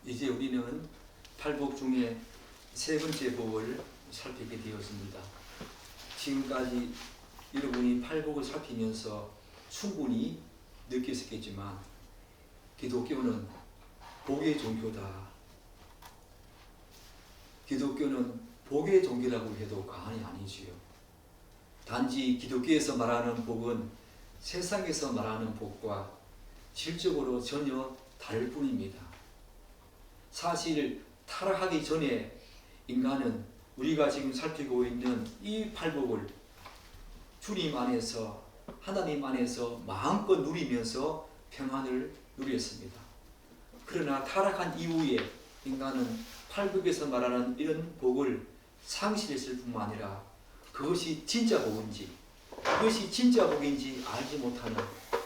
이제 우리는 팔복 중에 세 번째 복을 살피게 되었습니다. 지금까지 여러분이 팔복을 살피면서 충분히 느꼈었겠지만 기독교는 복의 종교다. 기독교는 복의 종교라고 해도 과언이 아니지요. 단지 기독교에서 말하는 복은 세상에서 말하는 복과 질적으로 전혀 다를 뿐입니다. 사실 타락하기 전에 인간은 우리가 지금 살피고 있는 이 팔복을 주님 안에서 하나님 안에서 마음껏 누리면서 평안을 누렸습니다. 그러나 타락한 이후에 인간은 팔복에서 말하는 이런 복을 상실했을 뿐만 아니라 그것이 진짜 복인지 그것이 진짜 복인지 알지 못하는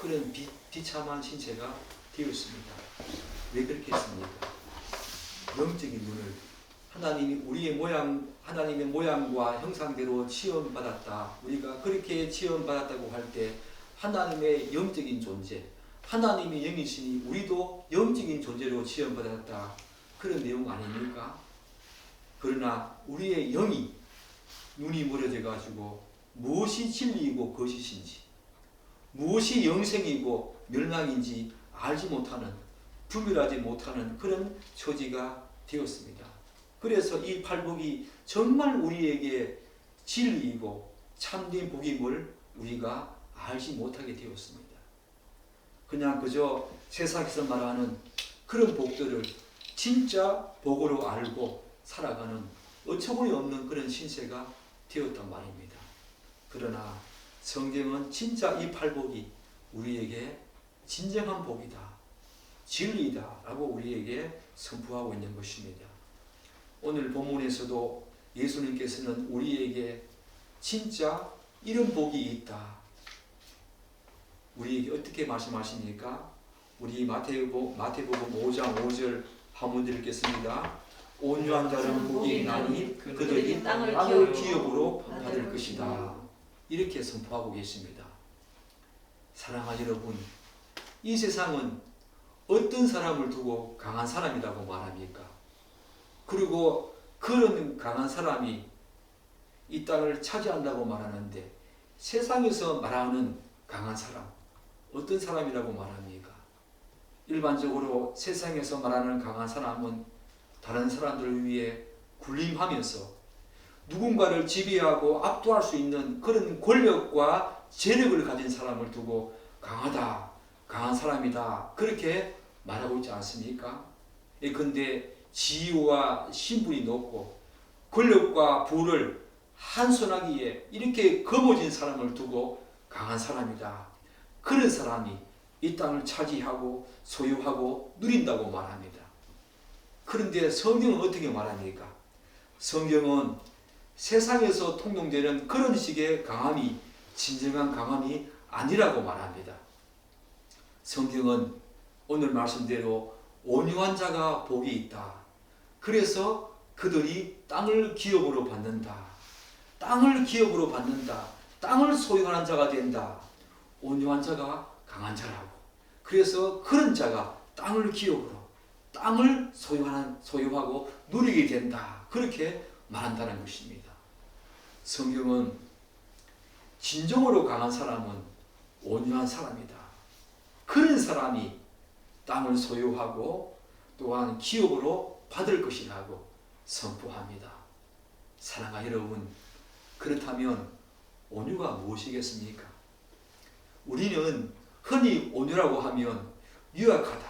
그런 비참한 신세가 되었습니다. 왜 그렇게 했습니까? 영적인 눈을 하나님이 하나님의 모양과 형상대로 취험받았다. 우리가 그렇게 취험받았다고 할 때 하나님의 영적인 존재, 하나님이 영이시니 우리도 영적인 존재로 취험받았다. 그런 내용 아닙니까? 그러나 우리의 영이 눈이 멀어져 가지고 무엇이 진리이고 거짓인지, 무엇이 영생이고 멸망인지 알지 못하는, 분별하지 못하는 그런 처지가 되었습니다. 그래서 이 팔복이 정말 우리에게 진리이고 참된 복임을 우리가 알지 못하게 되었습니다. 그냥 그저 세상에서 말하는 그런 복들을 진짜 복으로 알고 살아가는 어처구니 없는 그런 신세가 되었단 말입니다. 그러나 성경은 진짜 이 팔복이 우리에게 진정한 복이다, 진리이다 라고 우리에게 선포하고 있는 것입니다. 오늘 본문에서도 예수님께서는 우리에게 진짜 이런 복이 있다, 우리에게 어떻게 말씀하십니까? 우리 마태복음 5장 5절 한번 읽겠습니다. 온유한 자는 복이 있나니 그들이 땅을 기업으로 받을 것이다. 이렇게 선포하고 계십니다. 사랑하는 여러분, 이 세상은 어떤 사람을 두고 강한 사람이라고 말합니까? 그리고 그런 강한 사람이 이 땅을 차지한다고 말하는데 세상에서 말하는 강한 사람, 어떤 사람이라고 말합니까? 일반적으로 세상에서 말하는 강한 사람은 다른 사람들을 위해 군림하면서 누군가를 지배하고 압도할 수 있는 그런 권력과 재력을 가진 사람을 두고 강하다, 강한 사람이다 그렇게 말하고 있지 않습니까? 그런데 지위와 신분이 높고 권력과 부를 한손하기에 이렇게 거머쥔 사람을 두고 강한 사람이다, 그런 사람이 이 땅을 차지하고 소유하고 누린다고 말합니다. 그런데 성경은 어떻게 말합니까? 성경은 세상에서 통용되는 그런 식의 강함이 진정한 강함이 아니라고 말합니다. 성경은 오늘 말씀대로 온유한 자가 복이 있다. 그래서 그들이 땅을 기업으로 받는다. 땅을 기업으로 받는다. 땅을 소유하는 자가 된다. 온유한 자가 강한 자라고. 그래서 그런 자가 땅을 기업으로, 땅을 소유하고 누리게 된다. 그렇게 말한다는 것입니다. 성경은 진정으로 강한 사람은 온유한 사람이다. 그런 사람이 땅을 소유하고 또한 기업으로 받을 것이라고 선포합니다. 사랑하는 여러분, 그렇다면 온유가 무엇이겠습니까? 우리는 흔히 온유라고 하면 유약하다,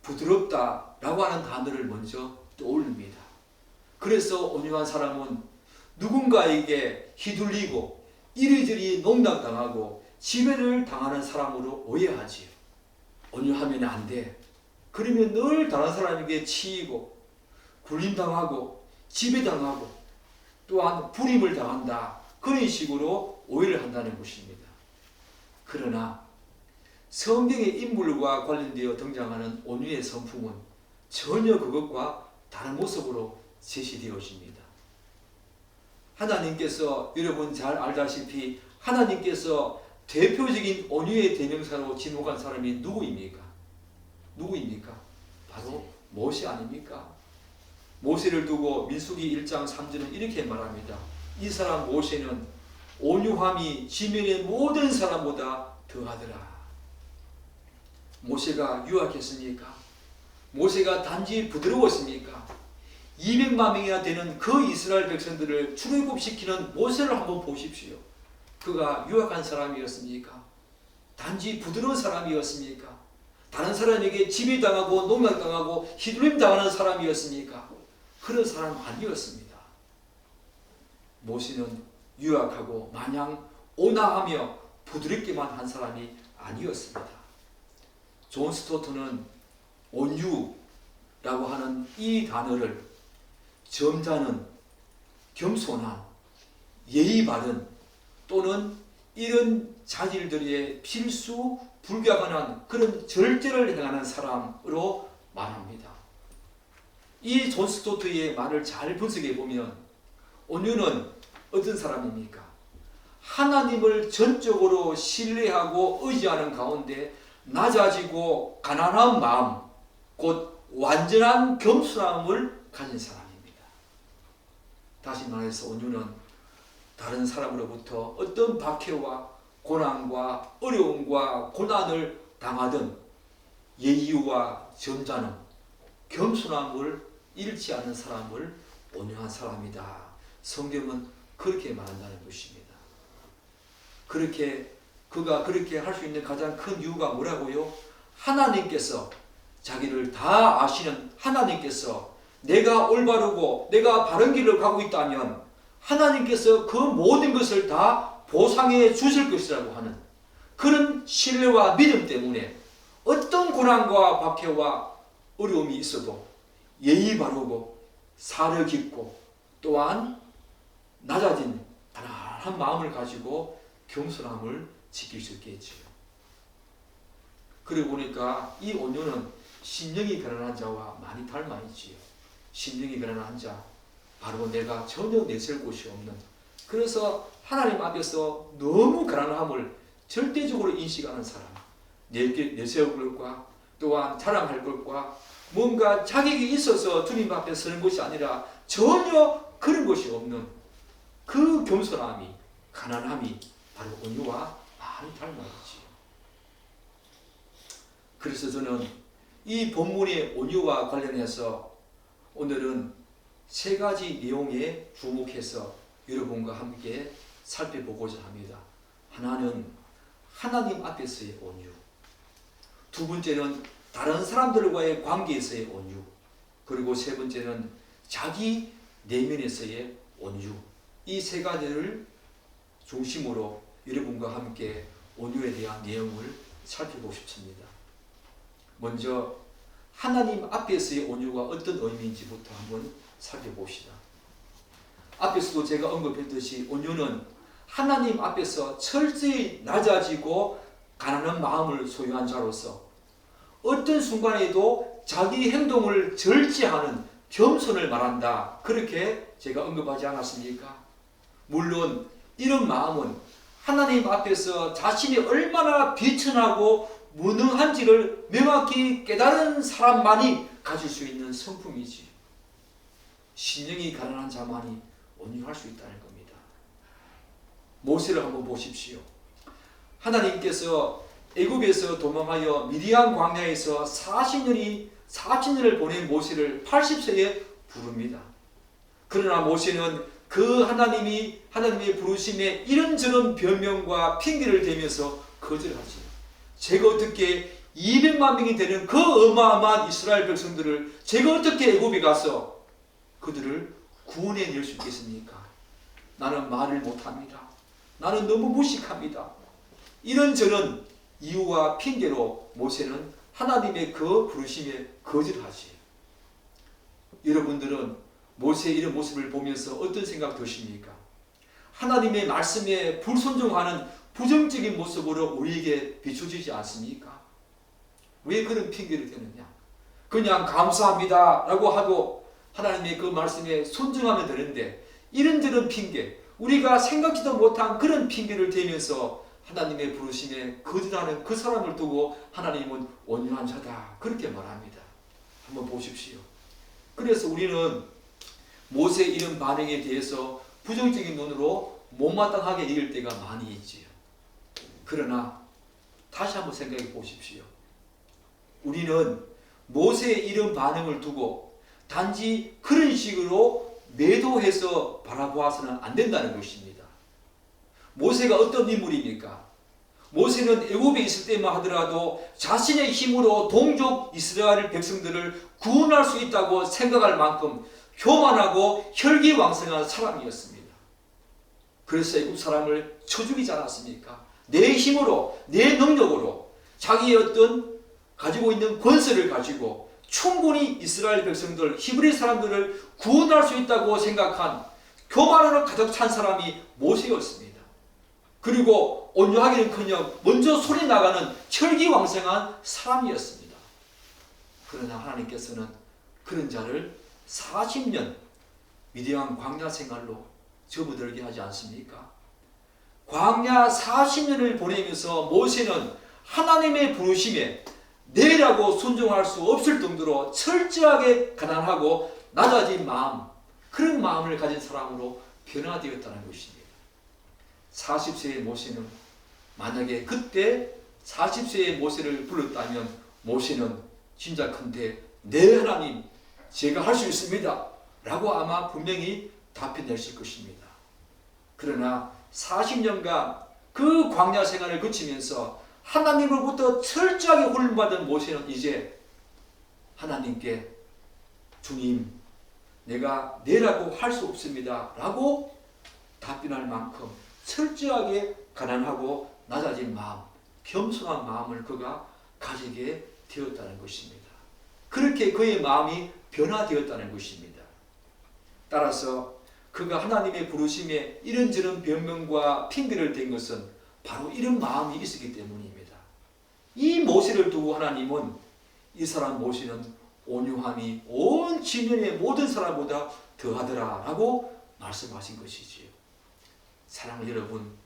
부드럽다 라고 하는 단어를 먼저 떠올립니다. 그래서 온유한 사람은 누군가에게 휘둘리고 이리저리 농락당하고 지배를 당하는 사람으로 오해하지요. 온유하면 안 돼. 그러면 늘 다른 사람에게 치이고 굴림당하고 지배당하고 또한 불임을 당한다. 그런 식으로 오해를 한다는 것입니다. 그러나 성경의 인물과 관련되어 등장하는 온유의 성품은 전혀 그것과 다른 모습으로 제시되어집니다. 하나님께서 여러분 잘 알다시피 하나님께서 대표적인 온유의 대명사로 지목한 사람이 누구입니까? 바로 모세 아닙니까? 모세를 두고 민수기 1장 3절은 이렇게 말합니다. 이 사람 모세는 온유함이 지면의 모든 사람보다 더하더라. 모세가 유약했습니까? 모세가 단지 부드러웠습니까? 200만 명이나 되는 그 이스라엘 백성들을 출애굽시키는 모세를 한번 보십시오. 그가 유약한 사람이었습니까? 단지 부드러운 사람이었습니까? 다른 사람에게 지배당하고 농락당하고 휘둘림 당하는 사람이었습니까? 그런 사람 아니었습니다. 모세는 유약하고 마냥 온화하며 부드럽게만 한 사람이 아니었습니다. 존 스토트는 온유라고 하는 이 단어를 점잖은, 겸손한, 예의 바른 또는 이런 자질들의 필수 불가관한 그런 절제를 행하는 사람으로 말합니다. 이 존 스토트의 말을 잘 분석해 보면 온유는 어떤 사람입니까? 하나님을 전적으로 신뢰하고 의지하는 가운데 낮아지고 가난한 마음, 곧 완전한 겸손함을 가진 사람입니다. 다시 말해서 온유는 다른 사람으로부터 어떤 박해와 고난과 어려움과 고난을 당하든 예의와 점잖음, 겸손함을 잃지 않는 사람을 온유한 사람이다. 성경은 그렇게 말한다는 것입니다. 그가 그렇게 할 수 있는 가장 큰 이유가 뭐라고요? 하나님께서, 자기를 다 아시는 하나님께서 내가 올바르고 내가 바른 길을 가고 있다면 하나님께서 그 모든 것을 다 보상해 주실 것이라고 하는 그런 신뢰와 믿음 때문에 어떤 고난과 박해와 어려움이 있어도 예의 바르고 사려 깊고 또한 낮아진 가난한 마음을 가지고 겸손함을 지킬 수 있겠지요. 그러고 보니까 이 온유는 심령이 가난한 자와 많이 닮아 있지요. 심령이 가난한 자, 바로 내가 전혀 내세울 곳이 없는, 그래서 하나님 앞에서 너무 가난함을 절대적으로 인식하는 사람, 내세울 것과 또한 자랑할 것과 뭔가 자격이 있어서 주님 앞에 서는 것이 아니라 전혀 그런 것이 없는 그 겸손함이, 가난함이 바로 온유와 많이 닮아 있지요. 그래서 저는 이 본문의 온유와 관련해서 오늘은 세 가지 내용에 주목해서 여러분과 함께 살펴보고자 합니다. 하나는 하나님 앞에서의 온유, 두 번째는 다른 사람들과의 관계에서의 온유, 그리고 세 번째는 자기 내면에서의 온유. 이 세 가지를 중심으로 여러분과 함께 온유에 대한 내용을 살펴보고 싶습니다. 먼저 하나님 앞에서의 온유가 어떤 의미인지부터 한번 살펴봅시다. 앞에서도 제가 언급했듯이 온유는 하나님 앞에서 철저히 낮아지고 가난한 마음을 소유한 자로서 어떤 순간에도 자기 행동을 절제하는 겸손을 말한다. 그렇게 제가 언급하지 않았습니까? 물론 이런 마음은 하나님 앞에서 자신이 얼마나 비천하고 무능한지를 명확히 깨달은 사람만이 가질 수 있는 성품이지. 심령이 가난한 자만이 온유할 수 있다는 겁니다. 모세를 한번 보십시오. 하나님께서 애굽에서 도망하여 미디안 광야에서 40년을 보낸 모세를 80세에 부릅니다. 그러나 모세는 그 하나님의 부르심에 이런저런 변명과 핑계를 대면서 거절하지. 제가 어떻게 200만 명이 되는 그 어마어마한 이스라엘 백성들을 제가 어떻게 애굽에 가서 그들을 구원해낼 수 있겠습니까? 나는 말을 못합니다. 나는 너무 무식합니다. 이런저런 이유와 핑계로 모세는 하나님의 그 부르심에 거절하지. 여러분들은 모세의 이런 모습을 보면서 어떤 생각 드십니까? 하나님의 말씀에 불순종하는 부정적인 모습으로 우리에게 비춰지지 않습니까? 왜 그런 핑계를 대느냐? 그냥 감사합니다 라고 하고 하나님의 그 말씀에 순종하면 되는데 이런저런 핑계, 우리가 생각지도 못한 그런 핑계를 대면서 하나님의 부르심에 거절하는 그 사람을 두고 하나님은 온유한 자다 그렇게 말합니다. 한번 보십시오. 그래서 우리는 모세의 이런 반응에 대해서 부정적인 눈으로 못마땅하게 읽을 때가 많이 있지요. 그러나 다시 한번 생각해 보십시오. 우리는 모세의 이런 반응을 두고 단지 그런 식으로 매도해서 바라보아서는 안 된다는 것입니다. 모세가 어떤 인물입니까? 모세는 애굽에 있을 때만 하더라도 자신의 힘으로 동족 이스라엘 백성들을 구원할 수 있다고 생각할 만큼 교만하고 혈기왕성한 사람이었습니다. 그래서 애굽 사람을 쳐 죽이지 않았습니까? 내 힘으로, 내 능력으로 자기의 어떤 가지고 있는 권세를 가지고 충분히 이스라엘 백성들, 히브리 사람들을 구원할 수 있다고 생각한 교만으로 가득 찬 사람이 모세였습니다. 그리고 온유하기는커녕 먼저 소리 나가는 혈기왕성한 사람이었습니다. 그러나 하나님께서는 그런 자를 40년 미디안 광야 생활로 접어들게 하지 않습니까? 광야 40년을 보내면서 모세는 하나님의 부르심에 내라고 순종할 수 없을 정도로 철저하게 가난하고 낮아진 마음, 그런 마음을 가진 사람으로 변화되었다는 것입니다. 40세의 모세는 만약에 그때 40세의 모세를 불렀다면 모세는 진짜컨대 네 하나님 제가 할 수 있습니다 라고 아마 분명히 답변했을 것입니다. 그러나 40년간 그 광야 생활을 거치면서 하나님으로부터 철저하게 훈련받은 모세는 이제 하나님께 주님 내가 내라고 할 수 없습니다 라고 답변할 만큼 철저하게 가난하고 낮아진 마음, 겸손한 마음을 그가 가지게 되었다는 것입니다. 그렇게 그의 마음이 변화되었다는 것입니다. 따라서 그가 하나님의 부르심에 이런저런 변명과 핑계를 댄 것은 바로 이런 마음이 있었기 때문입니다. 이 모세를 두고 하나님은 이 사람 모세는 온유함이 온 지면의 모든 사람보다 더하더라 라고 말씀하신 것이지요. 사랑하는 여러분,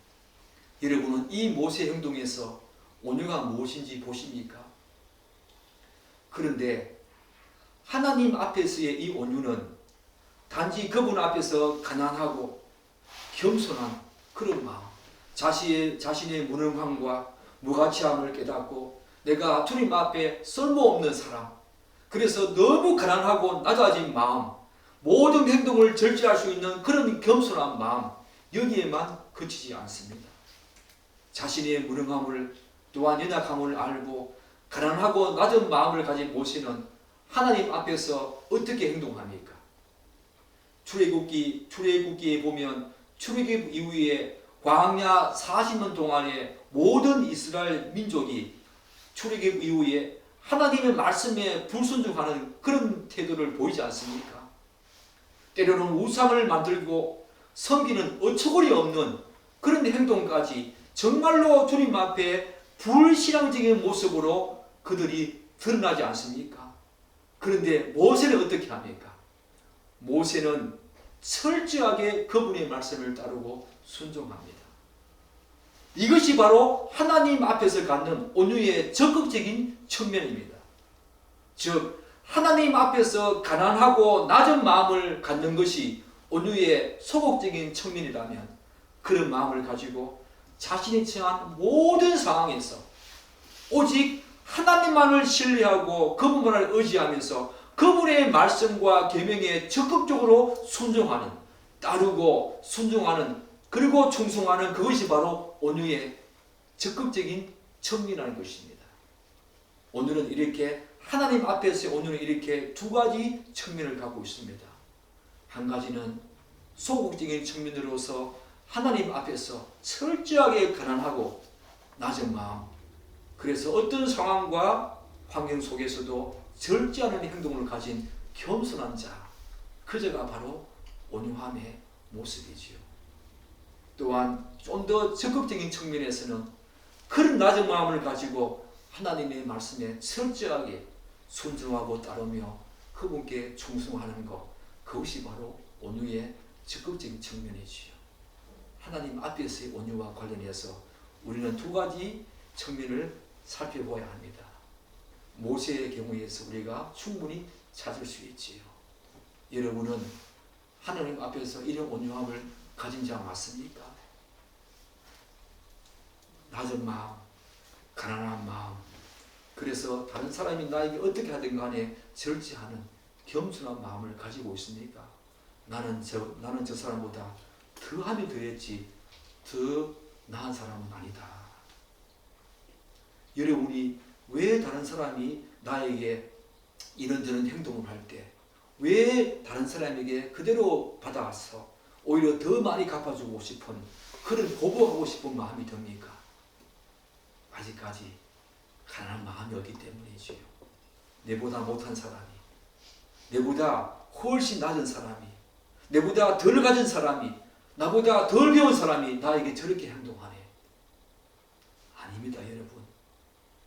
여러분은 이 모세 행동에서 온유가 무엇인지 보십니까? 그런데 하나님 앞에서의 이 온유는 단지 그분 앞에서 가난하고 겸손한 그런 마음, 자신의 무능함과 무가치함을 깨닫고 내가 주님 앞에 쓸모없는 사람, 그래서 너무 가난하고 낮아진 마음, 모든 행동을 절제할 수 있는 그런 겸손한 마음, 여기에만 그치지 않습니다. 자신의 무능함을 또한 연약함을 알고 가난하고 낮은 마음을 가진 모세는 하나님 앞에서 어떻게 행동합니까? 출애굽기에 보면 출애굽 이후에 광야 40년 동안에 모든 이스라엘 민족이 출애굽 이후에 하나님의 말씀에 불순종하는 그런 태도를 보이지 않습니까? 때로는 우상을 만들고 섬기는 어처구니 없는 그런 행동까지 정말로 주님 앞에 불신앙적인 모습으로 그들이 드러나지 않습니까? 그런데 모세는 어떻게 합니까? 모세는 철저하게 그분의 말씀을 따르고 순종합니다. 이것이 바로 하나님 앞에서 갖는 온유의 적극적인 측면입니다. 즉 하나님 앞에서 가난하고 낮은 마음을 갖는 것이 온유의 소극적인 측면이라면 그런 마음을 가지고 자신이 처한 모든 상황에서 오직 하나님만을 신뢰하고 그분만을 의지하면서 그분의 말씀과 계명에 적극적으로 순종하는, 따르고 순종하는, 그리고 충성하는 그것이 바로 온유의 적극적인 측면이라는 것입니다. 오늘은 이렇게 하나님 앞에서의 온유는 이렇게 두 가지 측면을 갖고 있습니다. 한 가지는 소극적인 측면으로서 하나님 앞에서 철저하게 가난하고 낮은 마음, 그래서 어떤 상황과 환경 속에서도 절제하는 행동을 가진 겸손한 자, 그저가 바로 온유함의 모습이지요. 또한 좀 더 적극적인 측면에서는 그런 낮은 마음을 가지고 하나님의 말씀에 철저하게 순종하고 따르며 그분께 충성하는 것, 그것이 바로 온유의 적극적인 측면이지요. 하나님 앞에서의 온유와 관련해서 우리는 두 가지 측면을 살펴보아야 합니다. 모세의 경우에서 우리가 충분히 찾을 수 있지요. 여러분은 하나님 앞에서 이런 온유함을 가진 자 맞습니까? 낮은 마음, 가난한 마음, 그래서 다른 사람이 나에게 어떻게 하든 간에 절제하는 겸손한 마음을 가지고 있습니까? 나는 저 사람보다 더하면 더했지 더 나은 사람은 아니다. 여러분이 왜 다른 사람이 나에게 이런저런 행동을 할 때 왜 다른 사람에게 그대로 받아서 오히려 더 많이 갚아주고 싶은 그런 보복하고 싶은 마음이 듭니까? 아직까지 가난한 마음이 없기 때문이지요. 내보다 못한 사람이, 내보다 훨씬 낮은 사람이, 내보다 덜 가진 사람이, 나보다 덜 배운 사람이 나에게 저렇게 행동하네. 아닙니다, 여러분.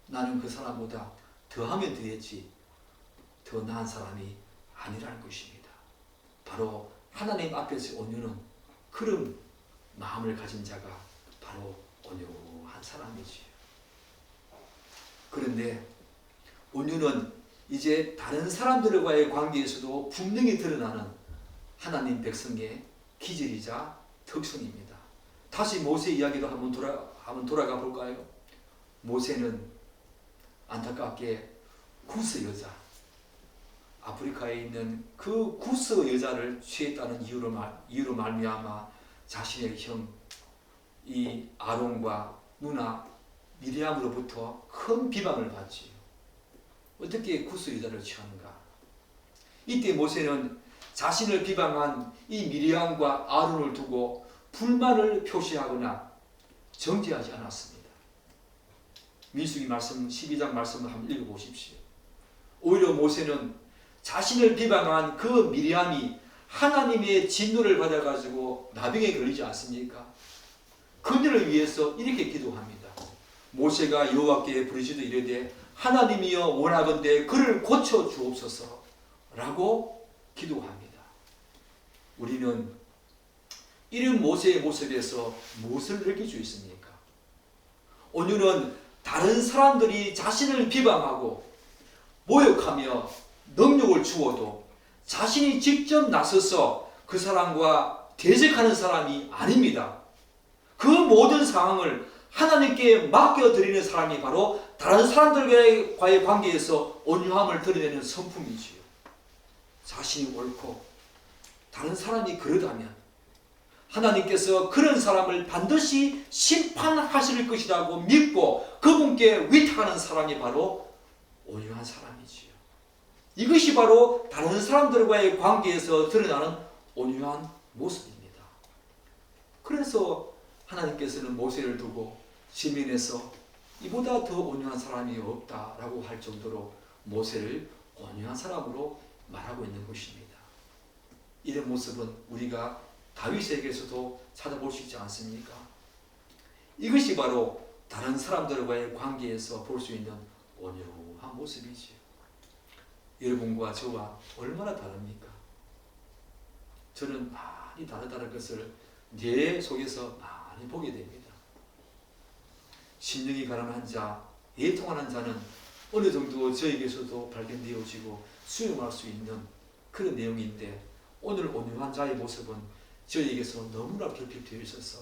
나는 그 사람보다 더하면 더했지 더 나은 사람이 아니라는 것입니다. 바로 하나님 앞에서 온유는 그런 마음을 가진 자가 바로 온유한 사람이지요. 그런데 온유는 이제 다른 사람들과의 관계에서도 분명히 드러나는 하나님 백성의 기질이자 특성입니다. 다시 모세 이야기로 한번 돌아가 볼까요? 모세는 안타깝게 구스 여자, 아프리카에 있는 그 구스 여자를 취했다는 이유로 말미암아 자신의 형 이 아론과 누나 미리암으로부터 큰 비방을 받지요. 어떻게 구스 여자를 취하는가? 이때 모세는 자신을 비방한 이 미리암과 아론을 두고 불만을 표시하거나 정죄하지 않았습니다. 민수기 말씀 12장 말씀을 한번 읽어보십시오. 오히려 모세는 자신을 비방한 그 미리암이 하나님의 진노를 받아가지고 나병에 걸리지 않습니까? 그들을 위해서 이렇게 기도합니다. 모세가 여호와께 부르짖어 이르되 하나님이여 원하건대 그를 고쳐 주옵소서 라고 기도합니다. 우리는 이런 모세의 모습에서 무엇을 느낄 수 있습니까? 온유는 다른 사람들이 자신을 비방하고 모욕하며 능력을 주어도 자신이 직접 나서서 그 사람과 대적하는 사람이 아닙니다. 그 모든 상황을 하나님께 맡겨드리는 사람이 바로 다른 사람들과의 관계에서 온유함을 드러내는 성품이지요. 자신이 옳고 다른 사람이 그러다면 하나님께서 그런 사람을 반드시 심판하실 것이라고 믿고 그분께 위탁하는 사람이 바로 온유한 사람이지요. 이것이 바로 다른 사람들과의 관계에서 드러나는 온유한 모습입니다. 그래서 하나님께서는 모세를 두고 시민에서 이보다 더 온유한 사람이 없다라고 할 정도로 모세를 온유한 사람으로 말하고 있는 것입니다. 이런 모습은 우리가 다윗에게서도 찾아볼 수 있지 않습니까? 이것이 바로 다른 사람들과의 관계에서 볼 수 있는 온유한 모습이지요. 여러분과 저와 얼마나 다릅니까? 저는 많이 다르다는 것을 내 속에서 많이 보게 됩니다. 심령이 가난한 자, 애통하는 자는 어느 정도 저에게서도 발견되어지고 수용할 수 있는 그런 내용인데 오늘 온유한 자의 모습은 저에게서 너무나 결핍되어 있어서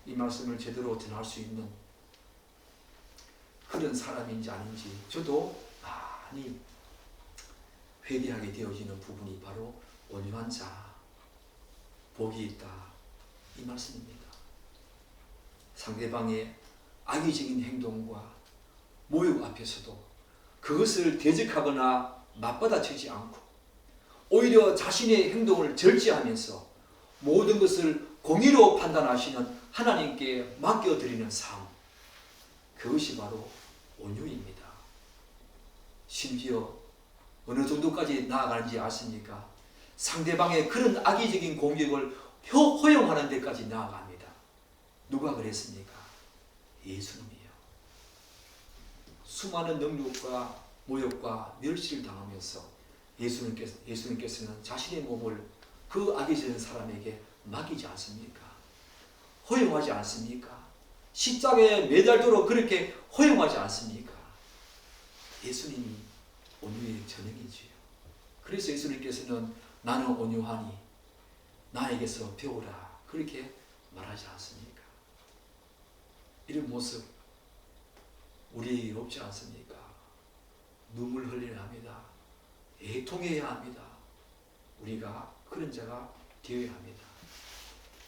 이 말씀을 제대로 전할 수 있는 그런 사람인지 아닌지 저도 많이 회개하게 되어지는 부분이 바로 온유한 자, 복이 있다 이 말씀입니다. 상대방의 악의적인 행동과 모욕 앞에서도 그것을 대적하거나 맞받아치지 않고 오히려 자신의 행동을 절제하면서 모든 것을 공의로 판단하시는 하나님께 맡겨드리는 삶, 그것이 바로 온유입니다. 심지어 어느 정도까지 나아가는지 아십니까? 상대방의 그런 악의적인 공격을 허용하는 데까지 나아갑니다. 누가 그랬습니까? 예수님이요. 수많은 능력과 모욕과 멸시를 당하면서 예수님께서는 자신의 몸을 그 악의적인 사람에게 맡기지 않습니까? 허용하지 않습니까? 십자가에 매달도록 그렇게 허용하지 않습니까? 예수님이 온유의 전형이지요. 그래서 예수님께서는 나는 온유하니 나에게서 배우라 그렇게 말하지 않습니까? 이런 모습 우리에게 없지 않습니까? 눈물 흘려야 합니다. 애통해야 합니다. 우리가 그런 자가 되어야 합니다.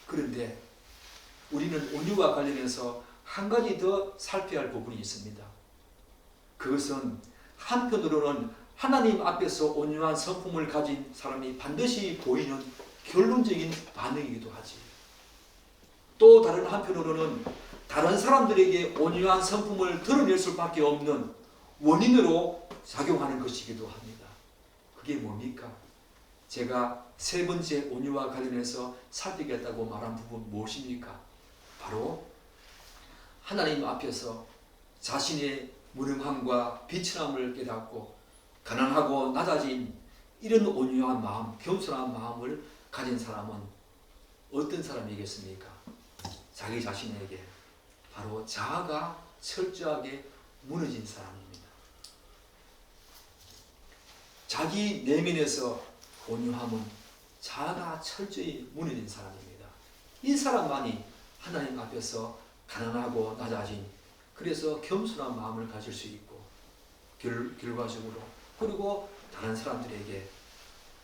그런데 우리는 온유와 관련해서 한 가지 더 살펴야 할 부분이 있습니다. 그것은 한편으로는 하나님 앞에서 온유한 성품을 가진 사람이 반드시 보이는 결론적인 반응이기도 하지. 또 다른 한편으로는 다른 사람들에게 온유한 성품을 드러낼 수밖에 없는 원인으로 작용하는 것이기도 합니다. 그게 뭡니까? 제가 세 번째 온유와 관련해서 살피겠다고 말한 부분 무엇입니까? 바로 하나님 앞에서 자신의 무능함과 비천함을 깨닫고 가난하고 낮아진 이런 온유한 마음, 겸손한 마음을 가진 사람은 어떤 사람이겠습니까? 자기 자신에게 바로 자아가 철저하게 무너진 사람입니다. 자기 내면에서 온유함은 자아가 철저히 무너진 사람입니다. 이 사람만이 하나님 앞에서 가난하고 낮아진, 그래서 겸손한 마음을 가질 수 있고 결과적으로 그리고 다른 사람들에게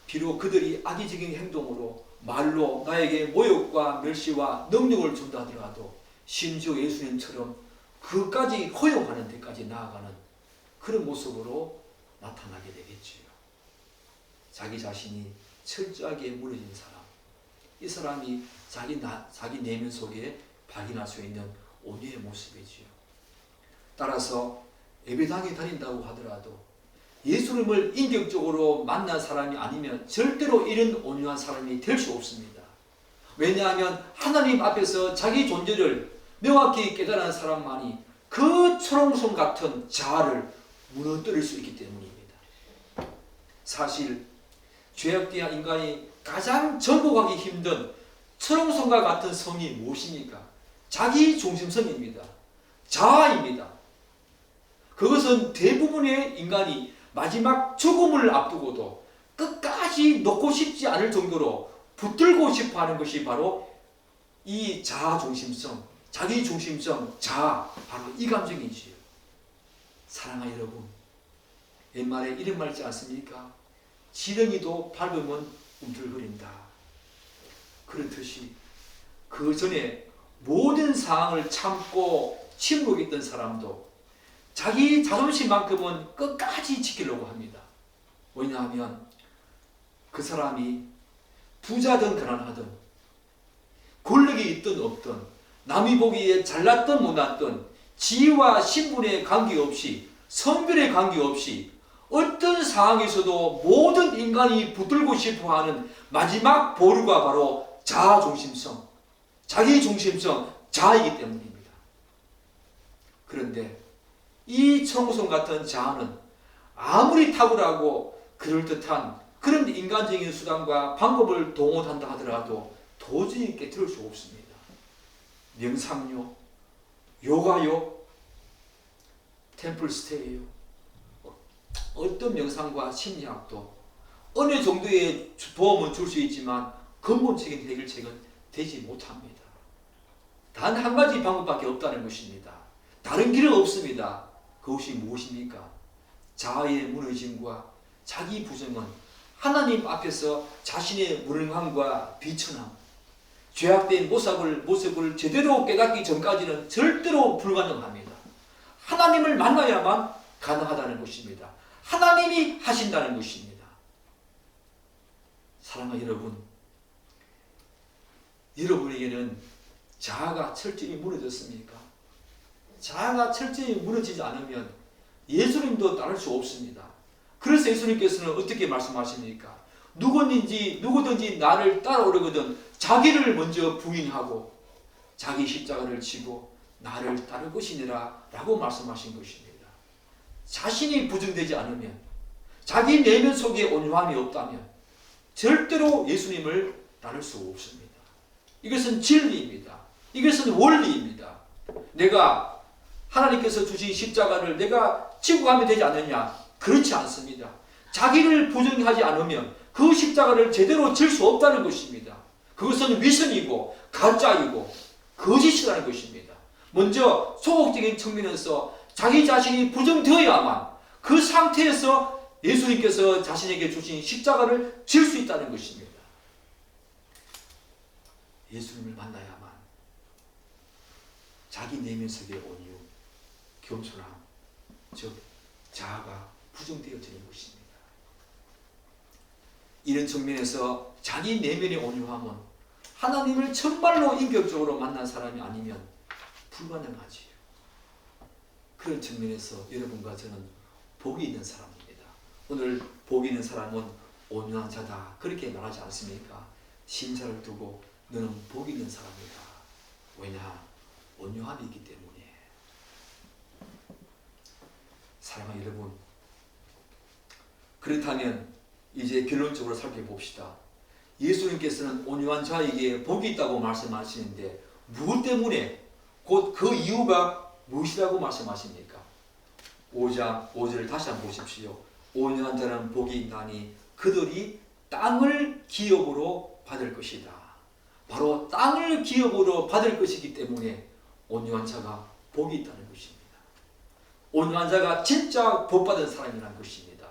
비록 그들이 악의적인 행동으로 말로 나에게 모욕과 멸시와 능력을 준다 하더라도 심지어 예수님처럼 그것까지 허용하는 데까지 나아가는 그런 모습으로 나타나게 되겠지요. 자기 자신이 철저하게 무너진 사람, 이 사람이 자기 내면 속에 발견할 수 있는 온유의 모습이지요. 따라서 예배당에 다닌다고 하더라도 예수님을 인격적으로 만난 사람이 아니면 절대로 이런 온유한 사람이 될 수 없습니다. 왜냐하면 하나님 앞에서 자기 존재를 명확히 깨달은 사람만이 그 초롱성 같은 자아를 무너뜨릴 수 있기 때문입니다. 사실 죄악된 인간이 가장 정복하기 힘든 초롱성과 같은 성이 무엇입니까? 자기 중심성입니다. 자아입니다. 그것은 대부분의 인간이 마지막 죽음을 앞두고도 끝까지 놓고 싶지 않을 정도로 붙들고 싶어 하는 것이 바로 이 자아 중심성, 자기 중심성, 자아, 바로 이 감정이지요. 사랑하는 여러분, 옛말에 이런 말 있지 않습니까? 지렁이도 밟으면 움틀거린다. 그렇듯이 그 전에 모든 상황을 참고 침묵했던 사람도 자기 자존심만큼은 끝까지 지키려고 합니다. 왜냐하면 그 사람이 부자든 가난하든 권력이 있든 없든 남이 보기에 잘났든 못났든 지위와 신분에 관계없이 성별에 관계없이 어떤 상황에서도 모든 인간이 붙들고 싶어하는 마지막 보루가 바로 자아 중심성, 자기 중심성, 자아이기 때문입니다. 그런데 이 청구성 같은 자아는 아무리 탁월하고 그럴듯한 그런 인간적인 수단과 방법을 동원한다 하더라도 도저히 깨뜨릴 수 없습니다. 명상요, 요가요, 템플스테이요, 어떤 명상과 심리학도 어느 정도의 도움은 줄 수 있지만 근본적인 해결책은 되지 못합니다. 단 한 가지 방법밖에 없다는 것입니다. 다른 길은 없습니다. 그것이 무엇입니까? 자아의 무너짐과 자기 부정은 하나님 앞에서 자신의 무능함과 비천함, 죄악된 모습을 제대로 깨닫기 전까지는 절대로 불가능합니다. 하나님을 만나야만 가능하다는 것입니다. 하나님이 하신다는 것입니다. 사랑하는 여러분, 여러분에게는 자아가 철저히 무너졌습니까? 자아가 철저히 무너지지 않으면 예수님도 따를 수 없습니다. 그래서 예수님께서는 어떻게 말씀하십니까? 누구든지 나를 따라오려거든 자기를 먼저 부인하고 자기 십자가를 지고 나를 따를 것이니라 라고 말씀하신 것입니다. 자신이 부정되지 않으면, 자기 내면 속에 온유함이 없다면 절대로 예수님을 따를 수 없습니다. 이것은 진리입니다. 이것은 원리입니다. 내가 하나님께서 주신 십자가를 내가 지고 가면 되지 않느냐? 그렇지 않습니다. 자기를 부정하지 않으면 그 십자가를 제대로 질 수 없다는 것입니다. 그것은 위선이고 가짜이고 거짓이라는 것입니다. 먼저 소극적인 측면에서 자기 자신이 부정되어야만 그 상태에서 예수님께서 자신에게 주신 십자가를 질 수 있다는 것입니다. 예수님을 만나야만 자기 내면 속의 온유, 겸손함, 즉 자아가 부정되어지는 것입니다. 이런 측면에서 자기 내면의 온유함은 하나님을 정말로 인격적으로 만난 사람이 아니면 불가능하지요. 그런 측면에서 여러분과 저는 복이 있는 사람입니다. 오늘 복이 있는 사람은 온유한 자다 그렇게 말하지 않습니까? 신자를 두고 너는 복이 있는 사람이다. 왜냐? 온유함이 있기 때문에. 사랑하는 여러분, 그렇다면 이제 결론적으로 살펴봅시다. 예수님께서는 온유한 자에게 복이 있다고 말씀하시는데 무엇 때문에, 곧 그 이유가 무엇이라고 말씀하십니까? 5장 5절을 다시 한번 보십시오. 온유한 자는 복이 있나니 그들이 땅을 기업으로 받을 것이다. 바로 땅을 기업으로 받을 것이기 때문에 온유한 자가 복이 있다는 것입니다. 온유한 자가 진짜 복받은 사람이라는 것입니다.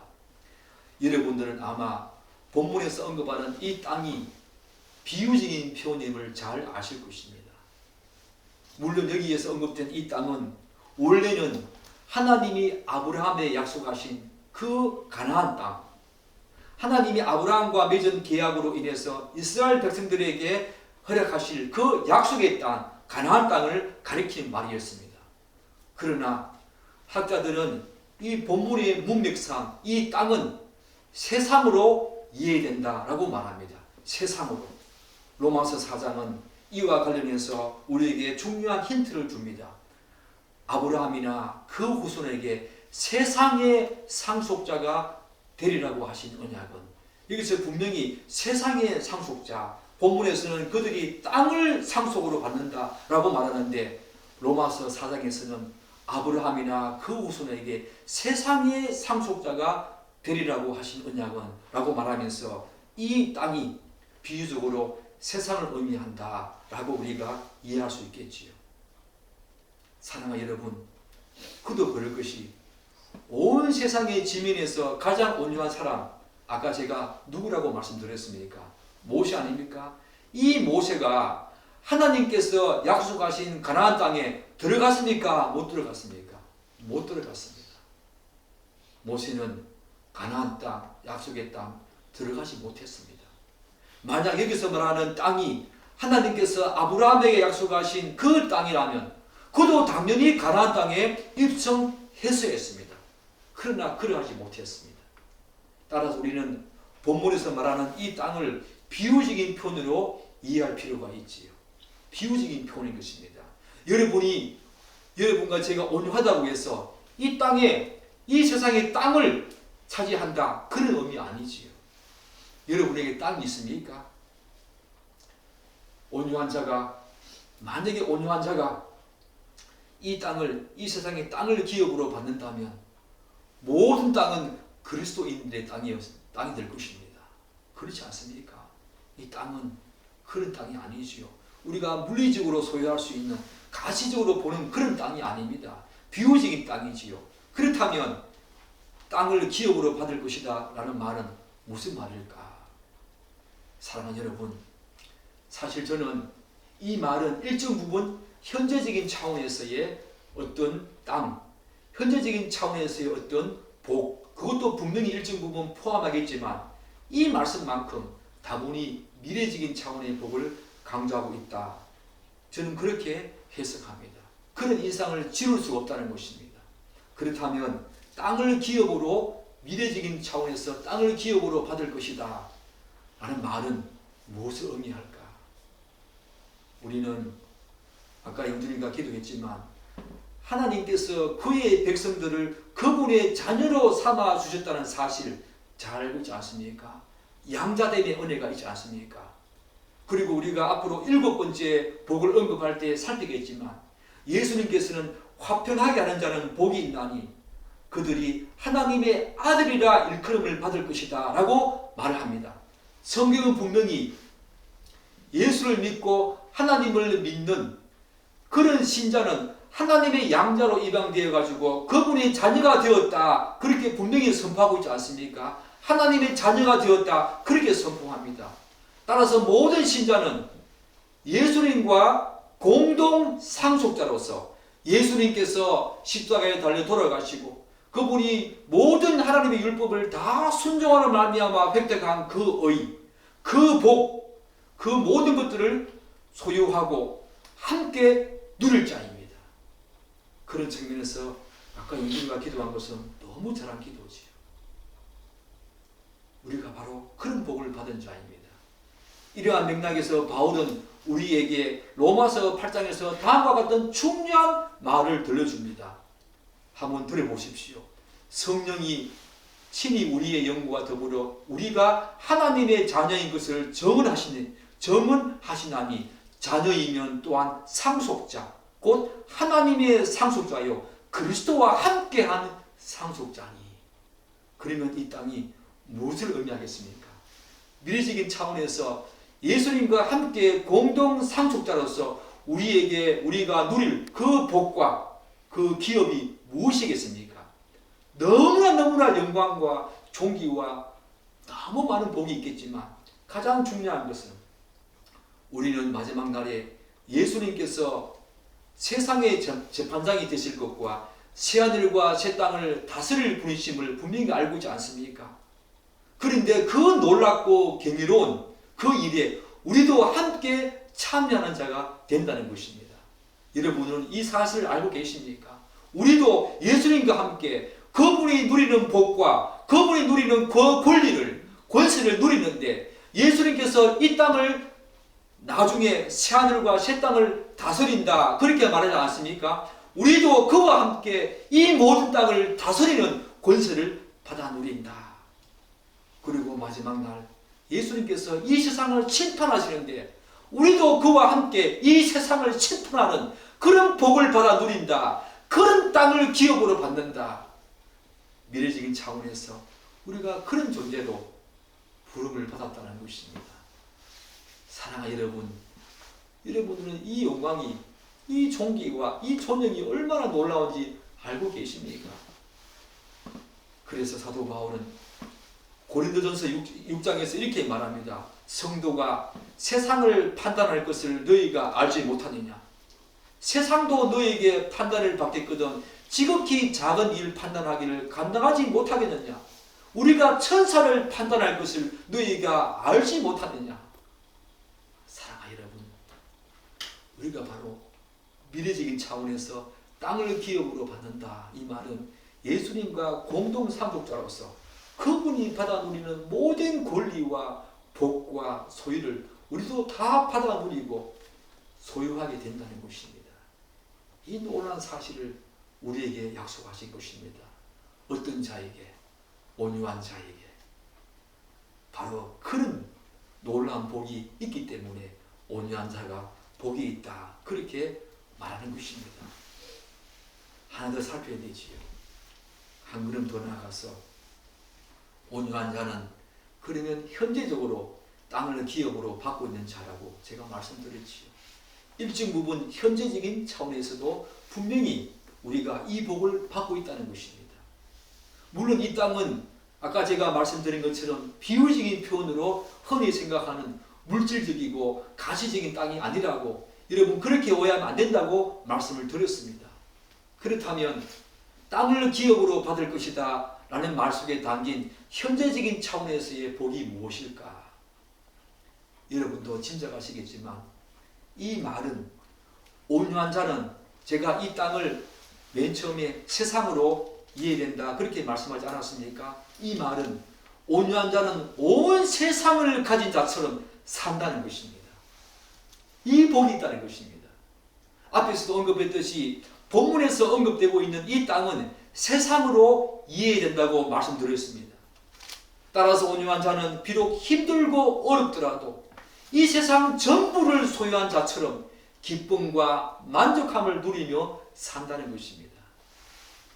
여러분들은 아마 본문에서 언급하는 이 땅이 비유적인 표현임을 잘 아실 것입니다. 물론 여기에서 언급된 이 땅은 원래는 하나님이 아브라함에 약속하신 그 가나안 땅, 하나님이 아브라함과 맺은 계약으로 인해서 이스라엘 백성들에게 허락하실 그 약속의 땅, 가나안 땅을 가리키는 말이었습니다. 그러나 학자들은 이 본문의 문맥상 이 땅은 세상으로 이해된다라고 말합니다. 세상으로. 로마서 4장은 이와 관련해서 우리에게 중요한 힌트를 줍니다. 아브라함이나 그 후손에게 세상의 상속자가 되리라고 하신 언약은, 여기서 분명히 세상의 상속자, 본문에서는 그들이 땅을 상속으로 받는다라고 말하는데 로마서 4장에서는 아브라함이나 그 후손에게 세상의 상속자가 되리라고 하신 언약은 라고 말하면서 이 땅이 비유적으로 세상을 의미한다 라고 우리가 이해할 수 있겠지요. 사랑하는 여러분, 그도 그럴 것이 온 세상의 지면에서 가장 온유한 사람, 아까 제가 누구라고 말씀드렸습니까? 모세 아닙니까? 이 모세가 하나님께서 약속하신 가나안 땅에 들어갔습니까? 못 들어갔습니까? 못 들어갔습니다. 모세는 가나안 땅, 약속의 땅 들어가지 못했습니다. 만약 여기서 말하는 땅이 하나님께서 아브라함에게 약속하신 그 땅이라면 그도 당연히 가나안 땅에 입성했어야 했습니다. 그러나 그러하지 못했습니다. 따라서 우리는 본문에서 말하는 이 땅을 비유적인 표현으로 이해할 필요가 있지요. 비유적인 표현인 것입니다. 여러분과 제가 온유하다고 해서 이 땅에, 이 세상의 땅을 차지한다, 그런 의미 아니지요. 여러분에게 땅이 있습니까? 만약에 온유한 자가 이 땅을, 이 세상의 땅을 기업으로 받는다면 모든 땅은 그리스도인들의 땅이 될 것입니다. 그렇지 않습니까? 이 땅은 그런 땅이 아니지요. 우리가 물리적으로 소유할 수 있는, 가시적으로 보는 그런 땅이 아닙니다. 비유적인 땅이지요. 그렇다면 땅을 기업으로 받을 것이다 라는 말은 무슨 말일까? 사랑하는 여러분, 사실 저는 이 말은 일정 부분 현재적인 차원에서의 어떤 땅, 현재적인 차원에서의 어떤 복, 그것도 분명히 일정 부분 포함하겠지만 이 말씀만큼 다분히 미래적인 차원의 복을 강조하고 있다. 저는 그렇게 해석합니다. 그런 인상을 지울 수가 없다는 것입니다. 그렇다면 땅을 기업으로, 미래적인 차원에서 땅을 기업으로 받을 것이다 라는 말은 무엇을 의미할까? 우리는 아까 영준이가 기도했지만 하나님께서 그의 백성들을 그분의 자녀로 삼아 주셨다는 사실 잘 알고 있지 않습니까? 양자됨의 은혜가 있지 않습니까? 그리고 우리가 앞으로 7번째 복을 언급할 때 살피겠지만 예수님께서는 화평하게 하는 자는 복이 있나니 그들이 하나님의 아들이라 일컬음을 받을 것이다 라고 말을 합니다. 성경은 분명히 예수를 믿고 하나님을 믿는 그런 신자는 하나님의 양자로 입양되어 가지고 그분의 자녀가 되었다 그렇게 분명히 선포하고 있지 않습니까? 하나님의 자녀가 되었다 그렇게 선포합니다. 따라서 모든 신자는 예수님과 공동 상속자로서 예수님께서 십자가에 달려 돌아가시고 그분이 모든 하나님의 율법을 다 순종하는 말미암아 획득한 그 의, 그 복, 그 모든 것들을 소유하고 함께 누릴 자입니다. 그런 측면에서 아까 우리가 기도한 것은 너무 잘한 기도지요. 우리가 바로 그런 복을 받은 자입니다. 이러한 맥락에서 바울은 우리에게 로마서 8장에서 다음과 같은 중요한 말을 들려줍니다. 한번 들어보십시오. 성령이 친히 우리의 영과 더불어 우리가 하나님의 자녀인 것을 증언하시나니 자녀이면 또한 상속자 곧 하나님의 상속자요 그리스도와 함께한 상속자니. 그러면 이 땅이 무엇을 의미하겠습니까? 미래적인 차원에서 예수님과 함께 공동 상속자로서 우리가 누릴 그 복과 그 기업이 무엇이겠습니까? 너무나 영광과 존귀와 너무 많은 복이 있겠지만 가장 중요한 것은 우리는 마지막 날에 예수님께서 세상의 재판장이 되실 것과 새하늘과 새 땅을 다스릴 분이심을 분명히 알고 있지 않습니까? 그런데 그 놀랍고 경이로운 그 일에 우리도 함께 참여하는 자가 된다는 것입니다. 여러분은 이 사실을 알고 계십니까? 우리도 예수님과 함께 그분이 누리는 복과 그분이 누리는 그 권리를, 권세를 누리는데 예수님께서 이 땅을 나중에 새하늘과 새 땅을 다스린다 그렇게 말하지 않습니까? 우리도 그와 함께 이 모든 땅을 다스리는 권세를 받아 누린다. 그리고 마지막 날 예수님께서 이 세상을 심판하시는데 우리도 그와 함께 이 세상을 심판하는 그런 복을 받아 누린다. 그런 땅을 기업으로 받는다. 미래적인 차원에서 우리가 그런 존재로 부름을 받았다는 것입니다. 사랑하는 여러분, 여러분들은 이 영광이, 이 존귀와 이 존영이 얼마나 놀라운지 알고 계십니까? 그래서 사도 바울은 고린도전서 6장에서 이렇게 말합니다. 성도가 세상을 판단할 것을 너희가 알지 못하느냐? 세상도 너희에게 판단을 받겠거든 지극히 작은 일 판단하기를 감당하지 못하겠느냐? 우리가 천사를 판단할 것을 너희가 알지 못하느냐? 사랑하는 여러분, 우리가 바로 미래적인 차원에서 땅을 기업으로 받는다. 이 말은 예수님과 공동 상속자로서 그분이 받아 누리는 모든 권리와 복과 소유를 우리도 다 받아 누리고 소유하게 된다는 것입니다. 이 놀라운 사실을 우리에게 약속하신 것입니다. 어떤 자에게? 온유한 자에게. 바로 그런 놀라운 복이 있기 때문에 온유한 자가 복이 있다. 그렇게 말하는 것입니다. 하나 더 살펴야 되지요. 한 걸음 더 나아가서 온유한 자는 그러면 현재적으로 땅을 기업으로 받고 있는 자라고 제가 말씀드렸지요. 일정 부분 현재적인 차원에서도 분명히 우리가 이 복을 받고 있다는 것입니다. 물론 이 땅은 아까 제가 말씀드린 것처럼 비유적인 표현으로 흔히 생각하는 물질적이고 가시적인 땅이 아니라고 여러분 그렇게 오해하면 안 된다고 말씀을 드렸습니다. 그렇다면 땅을 기업으로 받을 것이다 라는 말 속에 담긴 현재적인 차원에서의 복이 무엇일까? 여러분도 짐작하시겠지만 이 말은 온유한 자는 제가 이 땅을 맨 처음에 세상으로 이해된다 그렇게 말씀하지 않았습니까? 이 말은 온유한 자는 온 세상을 가진 자처럼 산다는 것입니다. 이 복이 있다는 것입니다. 앞에서도 언급했듯이 본문에서 언급되고 있는 이 땅은 세상으로 이해된다고 말씀드렸습니다. 따라서 온유한 자는 비록 힘들고 어렵더라도 이 세상 전부를 소유한 자처럼 기쁨과 만족함을 누리며 산다는 것입니다.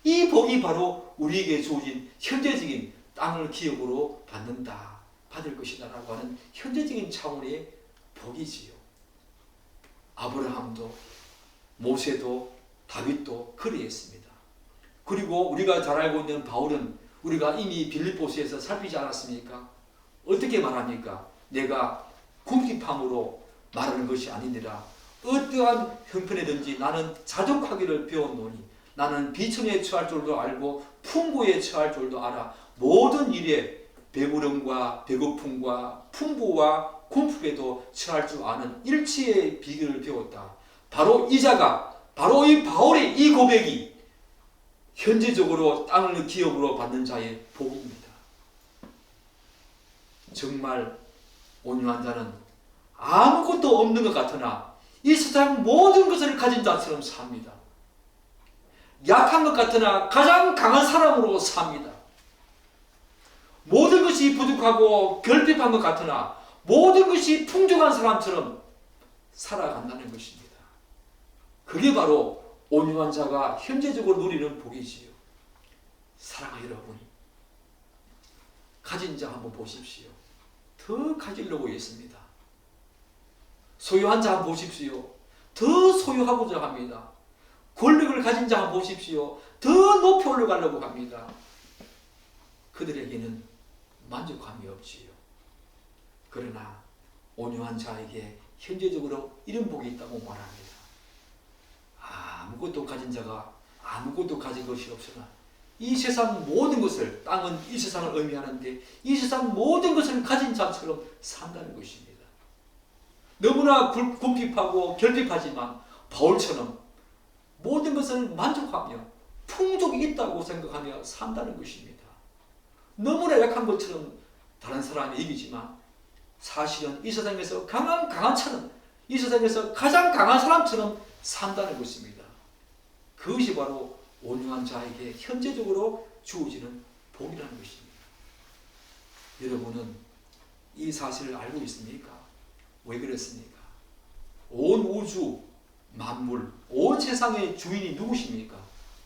이 복이 바로 우리에게 주어진 현재적인 땅을 기업으로 받을 것이다 라고 하는 현재적인 차원의 복이지요. 아브라함도 모세도 다윗도 그리했습니다. 그리고 우리가 잘 알고 있는 바울은 우리가 이미 빌립보서에서 살피지 않았습니까? 어떻게 말합니까? 내가 궁핍함으로 말하는 것이 아니니라. 어떠한 형편이든지 나는 자족하기를 배웠노니 나는 비천에 처할 줄도 알고 풍부에 처할 줄도 알아. 모든 일에 배부름과 배고픔과 풍부와 궁핍에도 처할 줄 아는 일치의 비결을 배웠다. 바로 이 바울의 이 고백이 현재적으로 땅을 기업으로 받는 자의 복입니다. 정말 온유한 자는 아무것도 없는 것 같으나 이 세상 모든 것을 가진 자처럼 삽니다. 약한 것 같으나 가장 강한 사람으로 삽니다. 모든 것이 부족하고 결핍한 것 같으나 모든 것이 풍족한 사람처럼 살아간다는 것입니다. 그게 바로 온유한 자가 현재적으로 누리는 복이지요. 사랑하는 여러분, 가진 자 한번 보십시오. 더 가지려고 했습니다. 소유한 자 한번 보십시오. 더 소유하고자 합니다. 권력을 가진 자 한번 보십시오. 더 높이 올라가려고 합니다. 그들에게는 만족함이 없지요. 그러나 온유한 자에게 현재적으로 이런 복이 있다고 말합니다. 아무것도 가진 자가 아무것도 가진 것이 없으나 이 세상 모든 것을, 땅은 이 세상을 의미하는데 이 세상 모든 것을 가진 자처럼 산다는 것입니다. 너무나 궁핍하고 결핍하지만 바울처럼 모든 것을 만족하며 풍족이 있다고 생각하며 산다는 것입니다. 너무나 약한 것처럼 다른 사람이 이기지만 사실은 이 세상에서 강한처럼, 이 세상에서 가장 강한 사람처럼 산다는 것입니다. 그것이 바로 온유한 자에게 현재적으로 주어지는 복이라는 것입니다. 여러분은 이 사실을 알고 있습니까? 왜 그랬습니까? 온 우주, 만물, 온 세상의 주인이 누구십니까?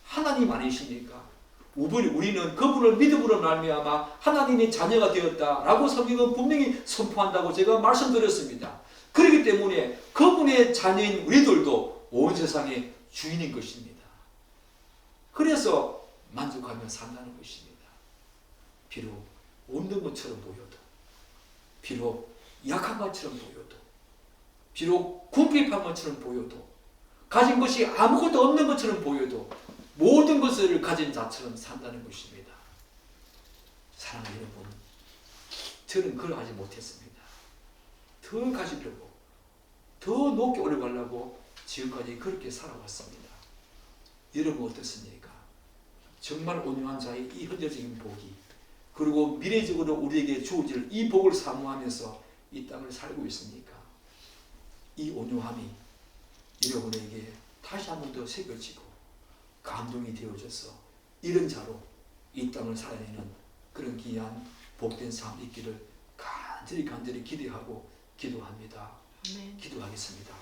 하나님 아니십니까? 우리는 그분을 믿음으로 말미암아 하나님의 자녀가 되었다라고 성경은 분명히 선포한다고 제가 말씀드렸습니다. 그렇기 때문에 그분의 자녀인 우리들도 온 세상의 주인인 것입니다. 그래서 만족하며 산다는 것입니다. 비록 없는 것처럼 보여도, 비록 약한 것처럼 보여도, 비록 궁핍한 것처럼 보여도, 가진 것이 아무것도 없는 것처럼 보여도 모든 것을 가진 자처럼 산다는 것입니다. 사랑하는 여러분, 저는 그걸 하지 못했습니다. 더 가지려고, 더 높게 올라가려고 지금까지 그렇게 살아왔습니다. 여러분 어떻습니까? 정말 온유한 자의 이 현재적인 복이, 그리고 미래적으로 우리에게 주어질 이 복을 사모하면서 이 땅을 살고 있습니까? 이 온유함이 여러분에게 다시 한 번 더 새겨지고 감동이 되어져서 이런 자로 이 땅을 살아내는 그런 귀한 복된 삶 있기를 간절히 기대하고 기도합니다. 아멘. 기도하겠습니다.